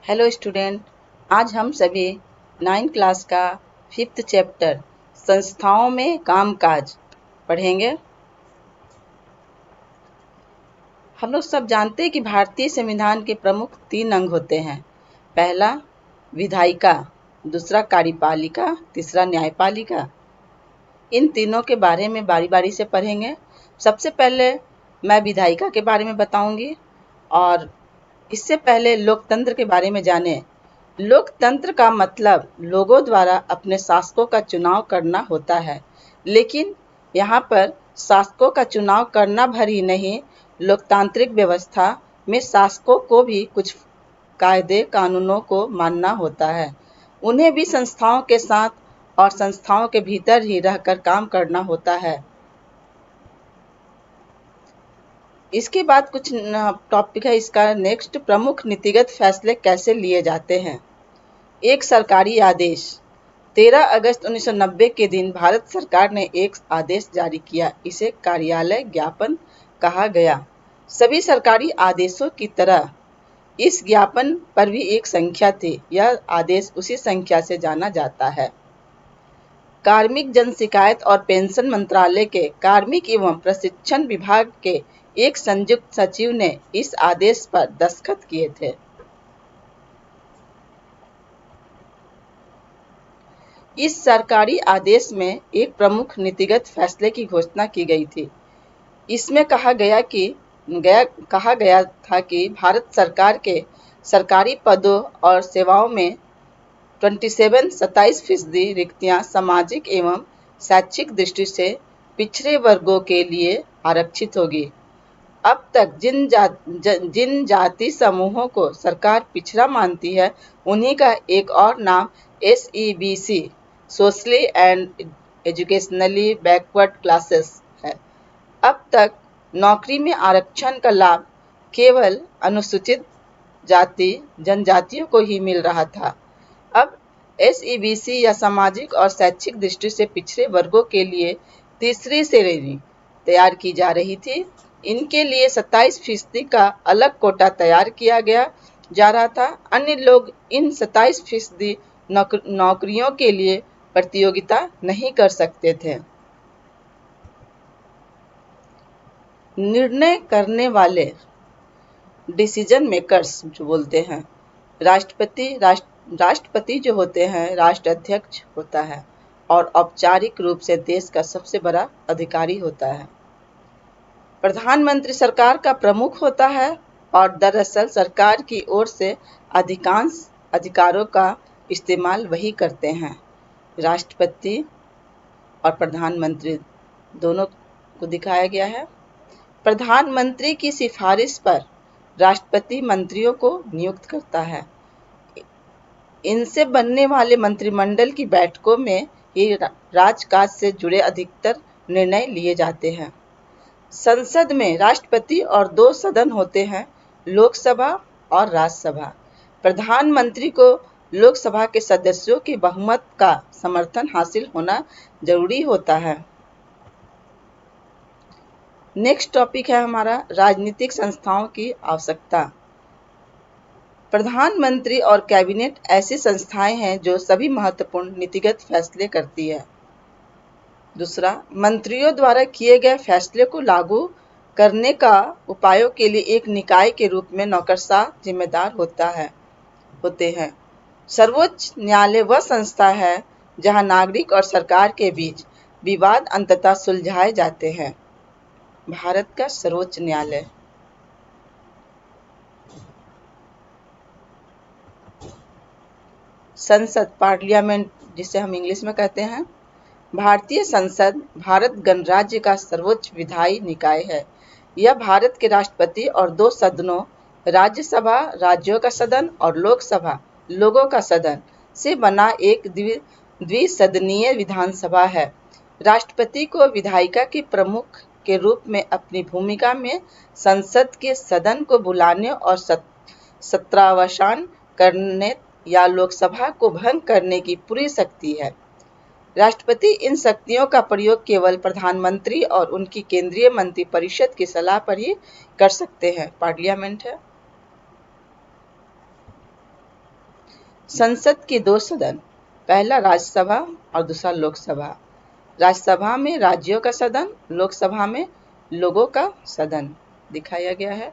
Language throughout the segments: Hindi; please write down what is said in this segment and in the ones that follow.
हेलो स्टूडेंट, आज हम सभी 9 क्लास का 5th चैप्टर संस्थाओं में कामकाज पढ़ेंगे। हम लोग सब जानते हैं कि भारतीय संविधान के प्रमुख 3 अंग होते हैं। पहला विधायिका, दूसरा कार्यपालिका, तीसरा न्यायपालिका। इन तीनों के बारे में बारी बारी से पढ़ेंगे। सबसे पहले मैं विधायिका के बारे में बताऊंगी और इससे पहले लोकतंत्र के बारे में जानें। लोकतंत्र का मतलब लोगों द्वारा अपने शासकों का चुनाव करना होता है, लेकिन यहाँ पर शासकों का चुनाव करना भर ही नहीं, लोकतांत्रिक व्यवस्था में शासकों को भी कुछ कायदे कानूनों को मानना होता है। उन्हें भी संस्थाओं के साथ और संस्थाओं के भीतर ही रहकर काम करना होता है। इसके बाद कुछ टॉपिक है इसका नेक्स्ट, प्रमुख नीतिगत फैसले कैसे लिए जाते हैं। एक सरकारी आदेश। 13 अगस्त 1990 के दिन भारत सरकार ने एक आदेश जारी किया। इसे कार्यालय ज्ञापन कहा गया। सभी सरकारी आदेशों की तरह इस ज्ञापन पर भी एक संख्या थी। यह आदेश उसी संख्या से जाना जाता है। कार्मिक जन शिकायत और पेंशन मंत्रालय के कार्मिक एवं प्रशिक्षण विभाग के एक संयुक्त सचिव ने इस आदेश पर दस्तखत किए थे। इस सरकारी आदेश में एक प्रमुख नीतिगत फैसले की घोषणा की गई थी। इसमें कहा गया था कि भारत सरकार के सरकारी पदों और सेवाओं में 27% रिक्तियां सामाजिक एवं शैक्षिक दृष्टि से पिछड़े वर्गों के लिए आरक्षित होगी। अब तक जिन जाति समूहों को सरकार पिछड़ा मानती है, उन्हीं का एक और नाम SEBC, socially and educationally backward classes है। अब तक नौकरी में आरक्षण का लाभ केवल अनुसूचित जाति जनजातियों को ही मिल रहा था। अब SEBC या सामाजिक और शैक्षिक दृष्टि से पिछड़े वर्गों के लिए तीसरी श्रेणी तैयार की जा रही थी। इनके लिए 27% का अलग कोटा तैयार किया जा रहा था। अन्य लोग इन 27% नौकरियों के लिए प्रतियोगिता नहीं कर सकते थे। निर्णय करने वाले डिसीजन मेकर्स जो बोलते हैं, राष्ट्रपति जो होते हैं, राष्ट्राध्यक्ष होता है और औपचारिक रूप से देश का सबसे बड़ा अधिकारी होता है। प्रधानमंत्री सरकार का प्रमुख होता है और दरअसल सरकार की ओर से अधिकांश अधिकारों का इस्तेमाल वही करते हैं। राष्ट्रपति और प्रधानमंत्री दोनों को दिखाया गया है। प्रधानमंत्री की सिफारिश पर राष्ट्रपति मंत्रियों को नियुक्त करता है। इनसे बनने वाले मंत्रिमंडल की बैठकों में ही राजकाज से जुड़े अधिकतर निर्णय लिए जाते हैं। संसद में राष्ट्रपति और 2 सदन होते हैं, लोकसभा और राज्यसभा। प्रधानमंत्री को लोकसभा के सदस्यों के बहुमत का समर्थन हासिल होना जरूरी होता है। नेक्स्ट टॉपिक है हमारा राजनीतिक संस्थाओं की आवश्यकता। प्रधानमंत्री और कैबिनेट ऐसी संस्थाएं हैं जो सभी महत्वपूर्ण नीतिगत फैसले करती है। दूसरा, मंत्रियों द्वारा किए गए फैसले को लागू करने का उपायों के लिए एक निकाय के रूप में नौकरशाह जिम्मेदार होते हैं। सर्वोच्च न्यायालय वह संस्था है जहां नागरिक और सरकार के बीच विवाद अंततः सुलझाए जाते हैं। भारत का सर्वोच्च न्यायालय। संसद, पार्लियामेंट जिसे हम इंग्लिश में कहते हैं। भारतीय संसद भारत गणराज्य का सर्वोच्च विधायी निकाय है। यह भारत के राष्ट्रपति और 2 सदनों, राज्यसभा राज्यों का सदन और लोकसभा लोगों का सदन से बना एक द्विसदनीय विधानसभा है। राष्ट्रपति को विधायिका के प्रमुख के रूप में अपनी भूमिका में संसद के सदन को बुलाने और सत्रावसान करने या लोकसभा को भंग करने की पूरी शक्ति है। राष्ट्रपति इन शक्तियों का प्रयोग केवल प्रधानमंत्री और उनकी केंद्रीय मंत्रिपरिषद की सलाह पर ही कर सकते हैं। पार्लियामेंट है। संसद के दो सदन, पहला राज्यसभा और दूसरा लोकसभा। राज्यसभा में राज्यों का सदन, लोकसभा में लोगों का सदन दिखाया गया है।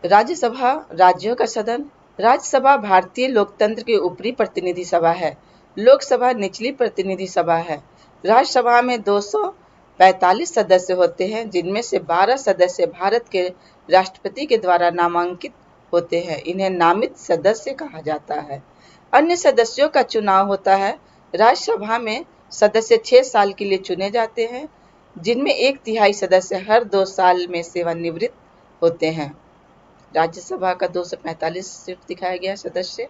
राज्यसभा राज्यों का सदन। राज्यसभा भारतीय लोकतंत्र की ऊपरी प्रतिनिधि सभा है। लोकसभा निचली प्रतिनिधि सभा है। राज्यसभा में 245 सदस्य होते हैं, जिनमें से 12 सदस्य भारत के राष्ट्रपति के द्वारा नामांकित होते हैं। इन्हें नामित सदस्य कहा जाता है। अन्य सदस्यों का चुनाव होता है। राज्यसभा में सदस्य 6 साल के लिए चुने जाते हैं, जिनमें 1/3 सदस्य हर 2 साल में सेवानिवृत्त होते हैं। राज्यसभा का 245 सिर्फ दिखाया गया सदस्य।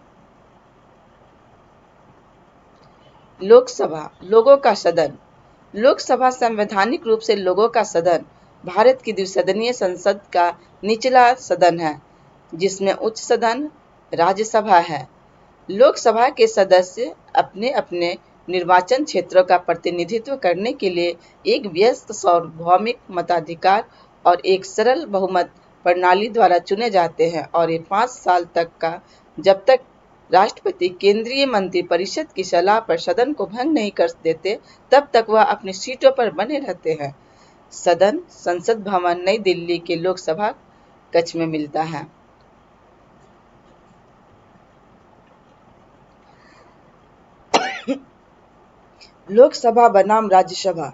लोकसभा लोगों का सदन। लोकसभा संवैधानिक रूप से लोगों का सदन भारत की द्विसदनीय संसद का निचला सदन है, जिसमें उच्च सदन राज्यसभा है। लोकसभा के सदस्य अपने अपने निर्वाचन क्षेत्रों का प्रतिनिधित्व करने के लिए एक व्यस्त सार्वभौमिक मताधिकार और एक सरल बहुमत प्रणाली द्वारा चुने जाते हैं, और ये 5 साल तक का, जब तक राष्ट्रपति केंद्रीय मंत्रिपरिषद की सलाह पर सदन को भंग नहीं कर देते, तब तक वह अपनी सीटों पर बने रहते हैं। सदन संसद भवन नई दिल्ली के लोकसभा कक्ष में मिलता है। लोकसभा बनाम राज्यसभा।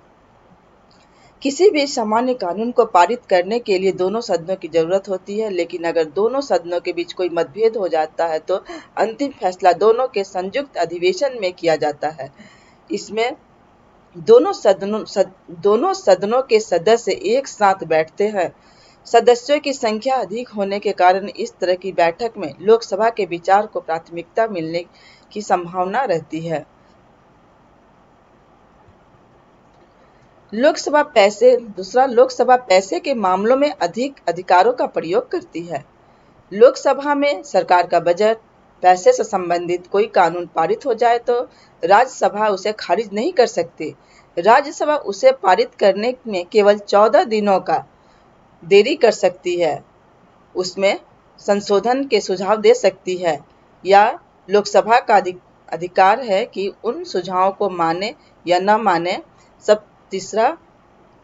किसी भी सामान्य कानून को पारित करने के लिए दोनों सदनों की जरूरत होती है, लेकिन अगर दोनों सदनों के बीच कोई मतभेद हो जाता है तो अंतिम फैसला दोनों के संयुक्त अधिवेशन में किया जाता है। इसमें दोनों सदनों के सदस्य एक साथ बैठते हैं। सदस्यों की संख्या अधिक होने के कारण इस तरह की बैठक में लोकसभा के विचार को प्राथमिकता मिलने की संभावना रहती है। लोकसभा पैसे के मामलों में अधिक अधिकारों का प्रयोग करती है। लोकसभा में सरकार का बजट, पैसे से संबंधित कोई कानून पारित हो जाए तो राज्यसभा उसे खारिज नहीं कर सकती। राज्यसभा उसे पारित करने में केवल 14 दिनों का देरी कर सकती है। उसमें संशोधन के सुझाव दे सकती है, या लोकसभा का अधिकार है कि उन सुझावों को माने या न माने।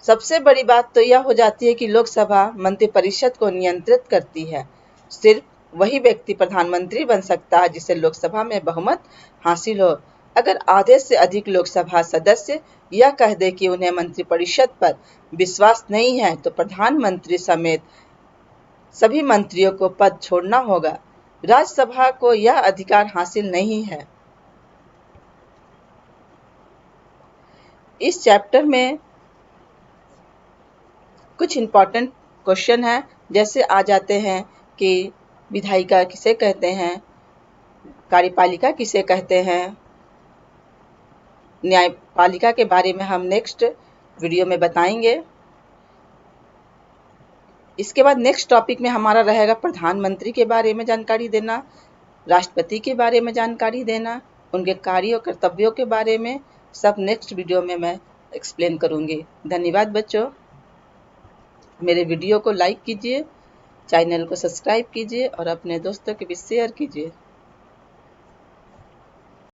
सबसे बड़ी बात तो यह हो जाती है कि लोकसभा मंत्रिपरिषद को नियंत्रित करती है। सिर्फ वही व्यक्ति प्रधानमंत्री बन सकता है जिसे लोकसभा में बहुमत हासिल हो। अगर आधे से अधिक लोकसभा सदस्य यह कह दे कि उन्हें मंत्रिपरिषद पर विश्वास नहीं है, तो प्रधानमंत्री समेत सभी मंत्रियों को पद छोड़ना होगा। राज्यसभा को यह अधिकार हासिल नहीं है। इस चैप्टर में कुछ इम्पोर्टेंट क्वेश्चन है, जैसे आ जाते हैं कि विधायिका किसे कहते हैं, कार्यपालिका किसे कहते हैं, न्यायपालिका के बारे में हम नेक्स्ट वीडियो में बताएंगे। इसके बाद नेक्स्ट टॉपिक में हमारा रहेगा प्रधानमंत्री के बारे में जानकारी देना, राष्ट्रपति के बारे में जानकारी देना, उनके कार्यों कर्तव्यों के बारे में सब नेक्स्ट वीडियो में मैं एक्सप्लेन करूंगी। धन्यवाद बच्चों। मेरे वीडियो को लाइक कीजिए, चैनल को सब्सक्राइब कीजिए और अपने दोस्तों के बीच शेयर कीजिए।